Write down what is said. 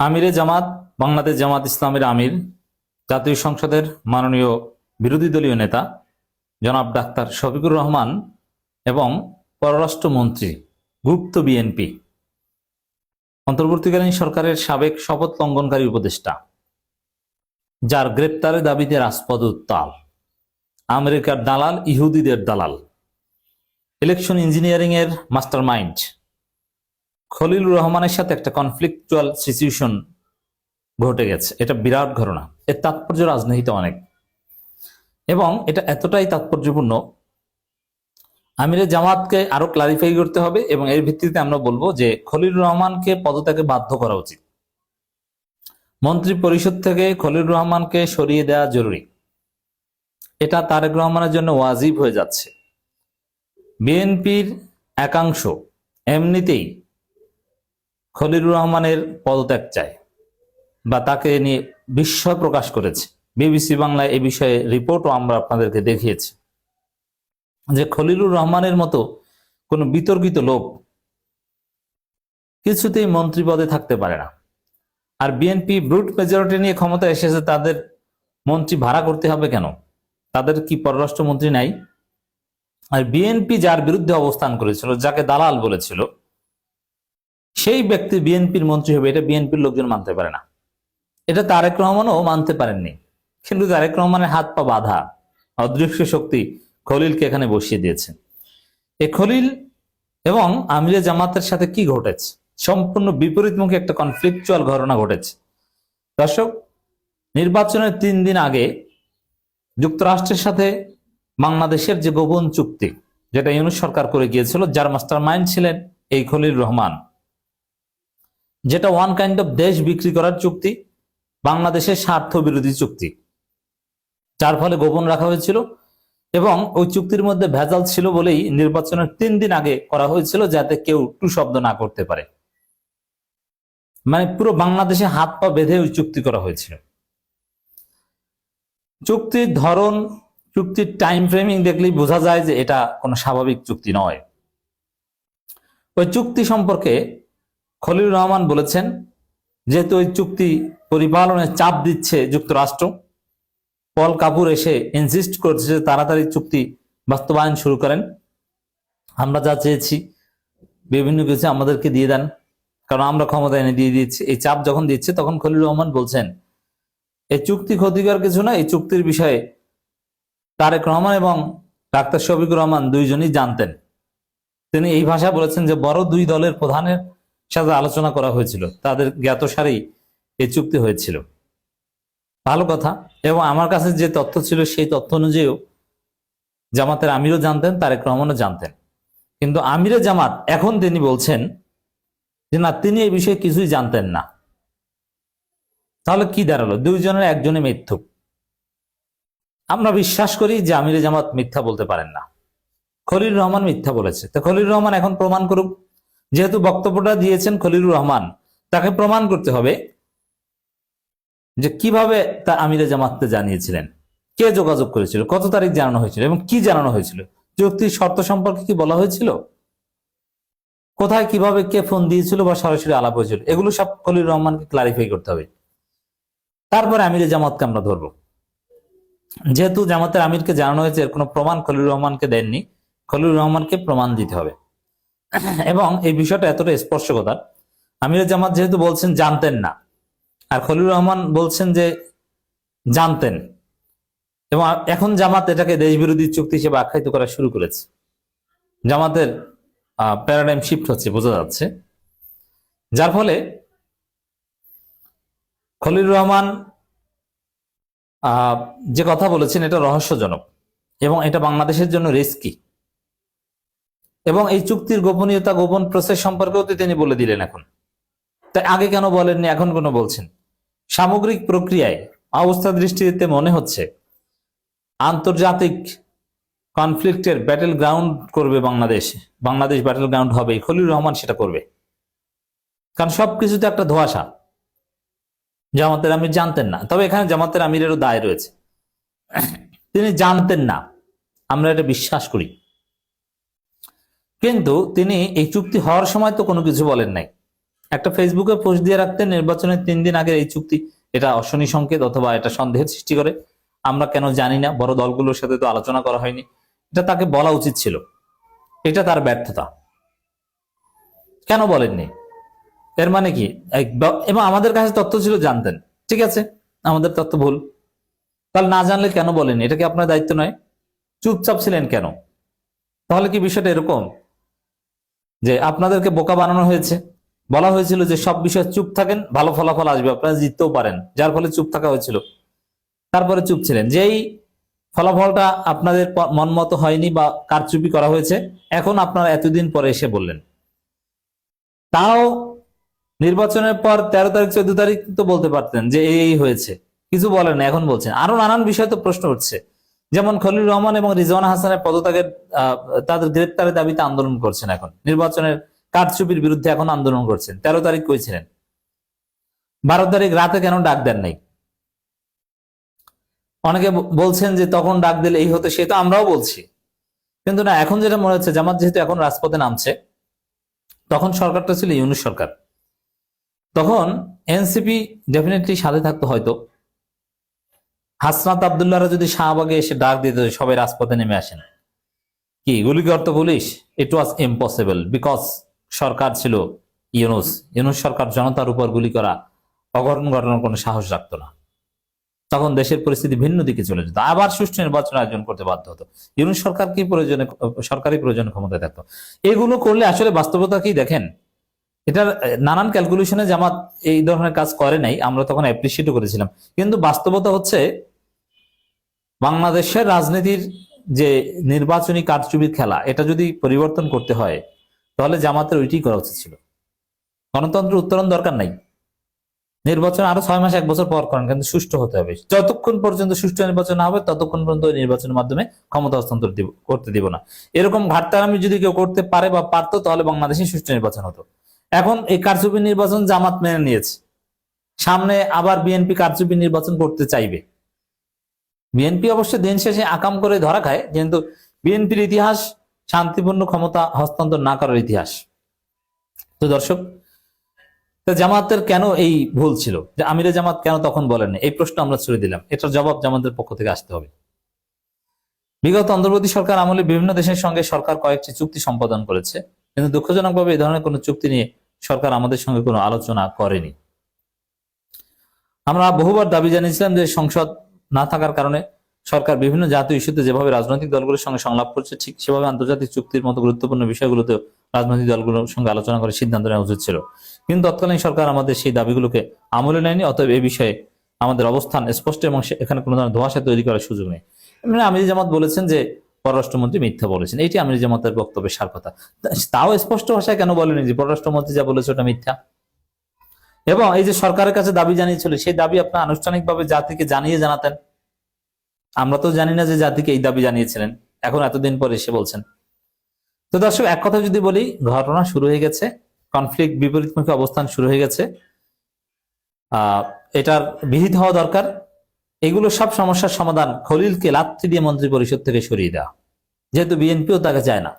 আমিরে জামাত, বাংলাদেশ জামাত ইসলামের আমির, জাতীয় সংসদের মাননীয় বিরোধী দলীয় নেতা জনাব ডাক্তার শফিকুর রহমান এবং পররাষ্ট্রমন্ত্রী গুপ্ত বিএনপি অন্তর্বর্তীকালীন সরকারের সাবেক শপথ লঙ্ঘনকারী উপদেষ্টা, যার গ্রেপ্তারের দাবিতে রাজপথ উত্তাল, আমেরিকার দালাল, ইহুদিদের দালাল, ইলেকশন ইঞ্জিনিয়ারিং এর মাস্টারমাইন্ড খলিলুর রহমানের সাথে একটা কনফ্লিকচুয়াল সিচুয়েশন ঘটে গেছে। এটা বিরাট ঘটনা, এর তাৎপর্য রাজনীতিতে অনেক, এবং এটা এতটাই তাৎপর্যপূর্ণ, আমিরে জামাতকে আরো ক্লারিফাই করতে হবে এবং এর ভিত্তিতে আমরা বলবো যে খলিলুর রহমানকে পদত্যাগে বাধ্য করা উচিত। মন্ত্রী পরিষদ থেকে খলিলুর রহমানকে সরিয়ে দেওয়া জরুরি। এটা তারেক রহমানের জন্য ওয়াজিব হয়ে যাচ্ছে। বিএনপির একাংশ এমনিতেই খলিলুর রহমানের পদত্যাগ চায় বা তাকে নিয়ে বিস্ময় প্রকাশ করেছে। বিবিসি বাংলায় এ বিষয়ে রিপোর্টও আমরা আপনাদেরকে দেখিয়েছি যে খলিলুর রহমানের মতো কোন বিতর্কিত লোক কিছুতেই মন্ত্রী পদে থাকতে পারে না। আর বিএনপি ব্রুট মেজরিটি নিয়ে ক্ষমতা এসেছে, তাদের মন্ত্রী ভাড়া করতে হবে কেন? তাদের কি পররাষ্ট্রমন্ত্রী নাই? আর বিএনপি যার বিরুদ্ধে অবস্থান করেছিল, যাকে দালাল বলেছিল, সেই ব্যক্তি বিএনপির মন্ত্রী হবে, এটা বিএনপির লোকজন মানতে পারে না। এটা তারেক রহমানও মানতে পারেননি, কিন্তু তারেক রহমানের হাত পা বাঁধা, অদৃশ্য শক্তি খলিলকে এখানে বসিয়ে দিয়েছে। এই খলিল এবং আমিরে জামাতের সাথে কি ঘটেছে? সম্পূর্ণ বিপরীতমুখী একটা কনফ্লিকচুয়াল ঘটনা ঘটেছে। দর্শক, নির্বাচনের 3 দিন আগে যুক্তরাষ্ট্রের সাথে বাংলাদেশের যে গোপন চুক্তি, যেটা ইউনূস সরকার করে গিয়েছিল, যার মাস্টার মাইন্ড ছিলেন এই খলিল রহমান, যেটা ওয়ান কাইন্ড অফ দেশ বিক্রি করার চুক্তি, বাংলাদেশের স্বার্থ বিরোধী চুক্তি, যার ফলে গোপন রাখা হয়েছিল এবং ওই চুক্তির মধ্যে ভেজাল ছিল বলেই নির্বাচনের 3 দিন আগে করা হয়েছিল, যাতে কেউ টু শব্দ না করতে পারে। মানে পুরো বাংলাদেশে হাত পা বেঁধে ওই চুক্তি করা হয়েছিল। চুক্তির ধরন, চুক্তির টাইম ফ্রেমিং দেখলেই বোঝা যায় যে এটা কোনো স্বাভাবিক চুক্তি নয়। ওই চুক্তি সম্পর্কে খলিলুর রহমান বলেছেন, যেহেতু ওই চুক্তি পরিপালনের চাপ দিচ্ছে যুক্তরাষ্ট্র, পল কাপুর এসে ইনসিস্ট করছে যে তাড়াতাড়ি চুক্তি বাস্তবায়ন শুরু করেন, আমরা যা চেয়েছি বিভিন্ন কিছু আমাদেরকে দিয়ে দেন, কারণ আমরা ক্ষমতা এনে দিয়ে দিচ্ছি। এই চাপ যখন দিচ্ছে, তখন খলিলুর রহমান বলছেন এই চুক্তি ক্ষতিকর কিছু না, এই চুক্তির বিষয়ে তারেক রহমান এবং ডাক্তার শফিকুর রহমান দুইজনই জানতেন। তিনি এই ভাষা বলেছেন যে বড় 2 দলের প্রধানের সাথে আলোচনা করা হয়েছিল, তাদের জ্ঞাতসারেই এই চুক্তি হয়েছিল। ভালো কথা। এবং আমার কাছে যে তথ্য ছিল, সেই তথ্য অনুযায়ীও জামাতের আমিরও জানতেন, তারেক রহমানও জানতেন। কিন্তু আমিরে জামাত এখন তিনি বলছেন যে না, তিনি এই বিষয়ে কিছুই জানতেন না। তাহলে কি দাঁড়ালো? দুইজনের একজনে মিথ্যুক। আমরা বিশ্বাস করি যে আমিরে জামাত মিথ্যা বলতে পারেন না, খলিলুর রহমান মিথ্যা বলেছে। তো খলিলুর রহমান এখন প্রমাণ করুক। যেহেতু বক্তব্যটা দিয়েছেন খলিলুর রহমান, তাকে প্রমাণ করতে হবে যে কিভাবে তা আমিরে জামাতকে জানিয়েছিলেন, কে যোগাযোগ করেছিল, কত তারিখ জানানো হয়েছিল এবং কি জানানো হয়েছিল, চুক্তির শর্ত সম্পর্কে কি বলা হয়েছিল, কোথায় কিভাবে কে ফোন দিয়েছিল বা সরাসরি আলাপ হয়েছিল, এগুলো সব খলিলুর রহমানকে ক্লারিফাই করতে হবে। তারপরে আমিরে জামাতকে আমরা ধরবো। যেহেতু জামাতের আমিরকে জানানো হয়েছে, এর কোনো প্রমাণ খলিলুর রহমানকে দেননি, খলিলুর রহমানকে প্রমাণ দিতে হবে। এবং এই বিষয়টা এতটা স্পর্শকতার, আমিরে জামাত যেহেতু বলছেন জানতেন না, আর খলিলুর রহমান বলছেন যে জানতেন, এবং এখন জামাত এটাকে দেশ বিরোধী চুক্তি হিসেবে আখ্যায়িত করা শুরু করেছে। জামাতের প্যারাডাইম শিফট হচ্ছে, বোঝা যাচ্ছে। যার ফলে খলিলুর রহমান যে কথা বলেছেন এটা রহস্যজনক এবং এটা বাংলাদেশের জন্য রিস্কি। এবং এই চুক্তির গোপনীয়তা, গোপন প্রসেস সম্পর্কেও তো তিনি বলে দিলেন এখন। তাই আগে কেন বলেননি, এখন কেন বলছেন? সামগ্রিক প্রক্রিয়ায় অবস্থা দৃষ্টিতে মনে হচ্ছে আন্তর্জাতিক কনফ্লিক্টের ব্যাটেল গ্রাউন্ড করবে বাংলাদেশ, বাংলাদেশ ব্যাটেল গ্রাউন্ড হবে, খলিলুর রহমান সেটা করবে। কারণ সবকিছুতে একটা ধোঁয়াশা। জামাতের আমির জানতেন না, তবে এখানে জামাতের আমিরেরও দায় রয়েছে। তিনি জানতেন না, আমরা এটা বিশ্বাস করি, কিন্তু তিনি এই চুক্তি হওয়ার সময় তো কোনো কিছু বলেন নাই। একটা ফেসবুকে পোস্ট দিয়ে রাখতেন নির্বাচনের 3 দিন আগে এই চুক্তি, এটা অশনি সংকেত অথবা এটা সন্দেহের সৃষ্টি করে, আমরা কেন জানি না, বড় দলগুলোর সাথে তো আলোচনা করা হয়নি। এটা তাকে বলা উচিত ছিল, এটা তার ব্যর্থতা। কেন বলেননি? এর মানে কি? এবং আমাদের কাছে তথ্য ছিল, জানতেন, ঠিক আছে, আমাদের তথ্য ভুল, তাহলে না জানলে কেন বলেননি? এটা কি আপনার দায়িত্ব নয়? চুপচাপ ছিলেন কেন? তাহলে কি বিষয়টা এরকম যে আপনাদেরকে বোকা বানানো হয়েছে? বলা হয়েছিল যে সব বিষয়ে চুপ থাকেন, ভালো ফলাফল আসবে, আপনারা জিততেও পারেন, যার ফলে চুপ থাকা হয়েছিল। তারপরে চুপ ছিলেন। যেই ফলাফলটা আপনাদের মন মতো হয়নি বা কারচুপি করা হয়েছে, এখন আপনারা এতদিন পরে এসে বললেন। তাও নির্বাচনের পর 13 তারিখ 14 তারিখ তো বলতে পারতেন যে এই হয়েছে, কিছু বলেন না, এখন বলছেন। আরো নানান বিষয় তো প্রশ্ন উঠছে, যেমন খলিলুর রহমান এবং রিজওয়ানা হাসানের পদত্যাগের, তাদের গ্রেপ্তারের দাবিতে আন্দোলন করছেন, এখন নির্বাচনের কারচুপির বিরুদ্ধে এখন আন্দোলন করছেন। 13 তারিখ কই ছিলেন? 12 তারিখ রাতে কেন ডাক দেন নাই? অনেকে বলছেন যে তখন ডাক দিলে এই হতো, সে তো আমরাও বলছি, কিন্তু না, এখন যেটা মনে হচ্ছে জামাত যেহেতু এখন রাজপথে নামছে, তখন সরকারটা ছিল ইউনূস সরকার, তখন এনসিপি ডেফিনেটলি সাথে থাকতো। হয়তো হাসনাত আব্দুল্লাহরা যদি শাহবাগে এসে ডাক দিত সবাই রাজপথে নেমে আসেন, কি গুলি করতো police? It was impossible, because সরকার ছিল ইউনূস সরকার জনতার উপর গুলি করা, অঘটন ঘটানোর কোনো সাহস রাখতো না। তখন দেশের পরিস্থিতি ভিন্ন দিকে চলে যেত, আবার সুষ্ঠু নির্বাচন আয়োজন করতে বাধ্য হতো। ইউনূস সরকার কি প্রয়োজনে, সরকারি প্রয়োজনে ক্ষমতায় থাকতো। এগুলো করলে আসলে বাস্তবতা কি দেখেন, এটার নানান ক্যালকুলেশনে জামাত এই ধরনের কাজ করে নাই, আমরা তখন অ্যাপ্রিসিয়েটও করেছিলাম। কিন্তু বাস্তবতা হচ্ছে বাংলাদেশের রাজনীতির যে নির্বাচনী কারচুপির খেলা, এটা যদি পরিবর্তন করতে হয় তাহলে জামাতের ওইটাই করা উচিত ছিল। গণতন্ত্র উত্তরণ দরকার নাই, নির্বাচন আরো 6 মাস 1 বছর পর করেন, কিন্তু সুষ্ঠু হতে হবে। যতক্ষণ পর্যন্ত সুষ্ঠু নির্বাচন না হবে ততক্ষণ পর্যন্ত নির্বাচনের মাধ্যমে ক্ষমতা হস্তান্তর করতে দিব না। এরকম ঘাটতারামি যদি কেউ করতে পারে বা পারতো, তাহলে বাংলাদেশে সুষ্ঠু নির্বাচন হতো। এখন এই কারচুপি নির্বাচন জামাত মেনে নিয়েছে, সামনে আবার বিএনপি কারচুপি নির্বাচন করতে চাইবে। বিএনপি অবশ্য দিন শেষে আকাম করে ধরা খায়, কিন্তু বিএনপির ইতিহাস শান্তিপূর্ণ ক্ষমতা হস্তান্তর না করার ইতিহাস। তো দর্শক, জামাতের কেন এই ভুল ছিল, যে আমিরে জামাত কেন তখন বলেন, এই প্রশ্ন আমরা ছুড়ে দিলাম, এটার জবাব জামাতের পক্ষ থেকে আসতে হবে। বিগত অন্তর্বর্তী সরকার আমলে বিভিন্ন দেশের সঙ্গে সরকার কয়েকটি চুক্তি সম্পাদন করেছে, কিন্তু দুঃখজনকভাবে এই ধরনের কোনো চুক্তি নিয়ে সরকার আমাদের সঙ্গে কোনো আলোচনা করেনি। আমরা বহুবার দাবি জানিয়েছিলাম যে সংসদ না থাকার কারণে সরকার বিভিন্ন জাতীয় ইস্যুতে যেভাবে রাজনৈতিক দলগুলোর সঙ্গে সংলাপ করছে, ঠিক সেভাবে আন্তর্জাতিক চুক্তির মতো গুরুত্বপূর্ণ বিষয়গুলোতে রাজনৈতিক দলগুলোর সঙ্গে আলোচনা করে সিদ্ধান্ত নেওয়া উচিত ছিল। কিন্তু তৎকালীন সরকার আমাদের সেই দাবিগুলোকে আমলে নেয়নি। অতএব এই বিষয়ে আমাদের অবস্থান স্পষ্ট এবং এখানে কোনো ধরনের ধোঁয়াশা তৈরি করার সুযোগ নেই। আমির জামাত বলেছেন যে পররাষ্ট্রমন্ত্রী মিথ্যা বলেছেন, এইটি আমির জামাতের বক্তব্যের সার কথা। তাও স্পষ্ট ভাষায় কেন বলেনি যে পররাষ্ট্রমন্ত্রী যা বলেছে ওটা মিথ্যা? এবং এই যে সরকারের কাছে দাবি জানিয়েছিল, সেই দাবি আপনার আনুষ্ঠানিকভাবে জাতিকে জানাতেন। আমরা তো জানি না যে জাতিকে এই দাবি জানিয়েছিলেন, এখন এতদিন পরে এসে বলছেন। তো দর্শক, এক কথা যদি বলি, ঘটনা শুরু হয়ে গেছে, কনফ্লিক্ট, বিপরীতমুখী অবস্থান শুরু হয়ে গেছে। এটার বিহিত হওয়া দরকার। এগুলো সব সমস্যার সমাধান খলিলকে লাথি দিয়ে মন্ত্রী পরিষদ থেকে সরিয়ে দেওয়া, যেহেতু বিএনপিও তাকে চায় না।